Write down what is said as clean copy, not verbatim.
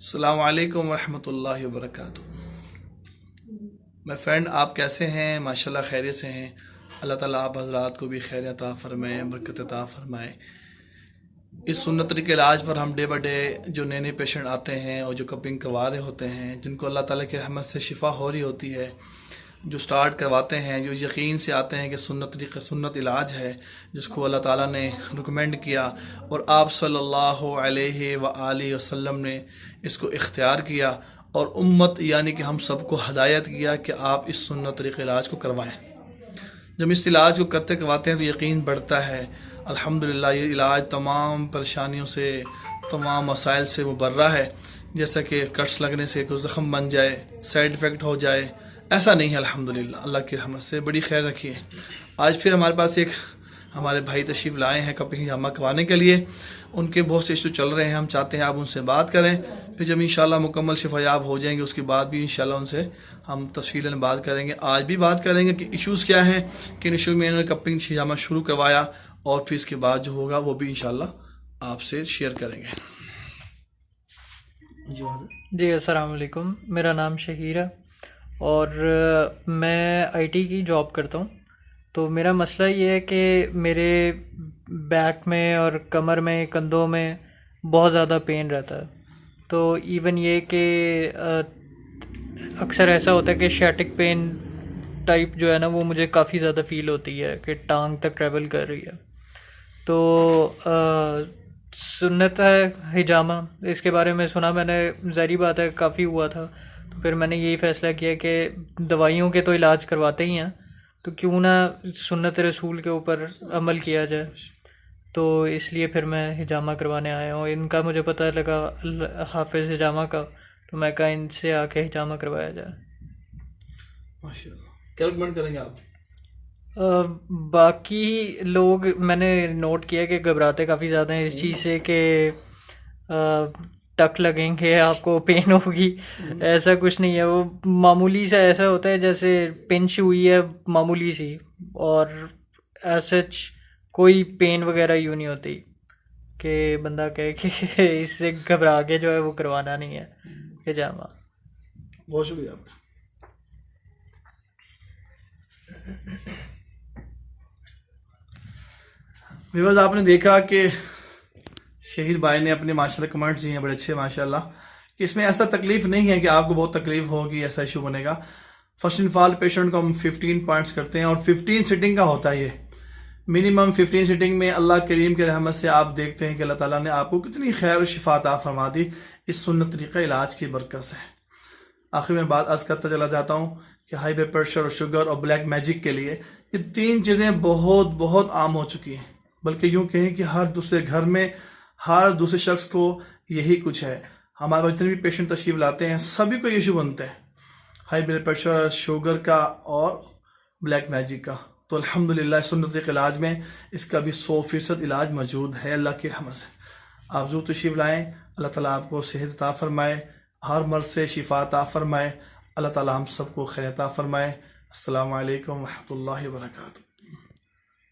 अस्सलाम वालेकुम वरहमतुल्लाहि वबरकातुहू। मैं फ्रेंड, आप कैसे हैं? माशाल्लाह खैरियत से हैं। अल्लाह ताला आप हज़रात को भी खैर अता फ़रमाए, बरकत अता फ़रमाए। इस सुन्नत तरीके इलाज पर हम डे बाई डे जो नए नए पेशेंट आते हैं और जो कपिंग करवा रहे होते हैं, जिनको अल्लाह ताला की रहमत से शिफ़ा हो रही होती है, जो स्टार्ट करवाते हैं, जो यकीन से आते हैं कि सुन्नत तरीक़ा सुन्नत इलाज है, जिसको अल्लाह ताला ने रिकमेंड किया और आप सल्लल्लाहु अलैहि व आलिहि वसल्लम ने इसको इख्तियार किया और उम्मत यानी कि हम सबको हदायत किया कि आप इस सुन्नत तरीक़े इलाज को करवाएं। जब इस इलाज को करवाते हैं तो यकीन बढ़ता है। अल्हम्दुलिल्लाह ये इलाज तमाम परेशानियों से, तमाम मसाइल से मुबर्रा है। जैसा कि कट्स लगने से कोई ज़ख़म बन जाए, साइड इफ़ेक्ट हो जाए, ऐसा नहीं है। अल्हम्दुलिल्लाह अल्लाह की रहमत से बड़ी खैर रखी है। आज फिर हमारे पास एक हमारे भाई तशरीफ़ लाए हैं कपिंग जमा करवाने के लिए। उनके बहुत से इशू चल रहे हैं, हम चाहते हैं आप उनसे बात करें। फिर जब इंशाल्लाह मुकम्मल शिफायाब हो जाएंगे उसके बाद भी इंशाल्लाह उनसे हम तफसीलन बात करेंगे। आज भी बात करेंगे कि इश्यूज़ क्या हैं, किन इशू में इन्होंने कपिंग जामा शुरू करवाया, और फिर इसके बाद जो होगा वो भी इंशाल्लाह आपसे शेयर करेंगे। जी अस्सलाम वालेकुम, मेरा नाम शहीर है और मैं आईटी की जॉब करता हूँ। तो मेरा मसला ये है कि मेरे बैक में और कमर में, कंधों में बहुत ज़्यादा पेन रहता है। तो इवन ये कि अक्सर ऐसा होता है कि शैटिक पेन टाइप जो है ना, वो मुझे काफ़ी ज़्यादा फील होती है कि टांग तक ट्रैवल कर रही है। तो सुन्नत है हिजामा, इसके बारे में सुना मैंने, ज़ाहिर बात है काफ़ी हुआ था। तो फिर मैंने यही फ़ैसला किया कि दवाइयों के तो इलाज करवाते ही हैं, तो क्यों ना सुन्नत रसूल के ऊपर अमल किया जाए। तो इसलिए फिर मैं हिजामा करवाने आया हूँ। इनका मुझे पता लगा हाफिज़ हिजामा का, तो मैं कहा इनसे आके हिजामा करवाया जाए। माशाल्लाह, क्या रिकमेंड करेंगे आप? बाकी लोग मैंने नोट किया कि घबराते काफ़ी ज़्यादा हैं इस चीज़ से कि टक लगेंगे, आपको पेन होगी। ऐसा कुछ नहीं है, वो मामूली सा ऐसा होता है जैसे पिंच हुई है मामूली सी, और ऐसा कोई पेन वगैरह यूँ नहीं होती कि बंदा कहे कि इससे घबरा के जो है वो करवाना नहीं है हिजामा। बहुत शुक्रिया आपका। व्यूअर्स, आपने देखा कि शहीद भाई ने अपने माशाल्लाह कमेंट्स दिए हैं बड़े अच्छे माशाल्लाह, कि इसमें ऐसा तकलीफ नहीं है कि आपको बहुत तकलीफ होगी, ऐसा इशू बनेगा। फर्स्ट इन ऑल पेशेंट को हम 15 पॉइंट्स करते हैं और 15 सिटिंग का होता है। ये मिनिमम 15 सिटिंग में अल्लाह करीम के रहमत से आप देखते हैं कि अल्लाह ताला ने आपको कितनी खैर और शिफा अता फरमा दी इस सुन्नत तरीक़ा इलाज की बरकत से। आखिर में बात अर्ज करता चला जाता हूँ कि हाई ब्लड प्रेशर और शुगर और ब्लैक मैजिक के लिए ये तीन चीज़ें बहुत बहुत आम हो चुकी हैं। बल्कि यूँ कहें कि हर दूसरे घर में, हर दूसरे शख्स को यही कुछ है। हमारे जितने भी पेशेंट तशरीफ लाते हैं सभी को इशू बनते हैं, हाई ब्लड प्रेशर, शुगर का और ब्लैक मैजिक का। तो अल्हम्दुलिल्लाह सुन्नत तरीक़े इलाज में इसका भी 100% इलाज मौजूद है अल्लाह की रहमत से। आप ज़रूर तशरीफ लाएँ, अल्लाह ताला आपको सेहत अता फरमाए, हर मर्ज़ से शिफा अता फरमाए। अल्लाह ताला हम सबको खैर अता फरमाए। अस्सलामु अलैकुम व रहमतुल्लाहि व बरकातुहू।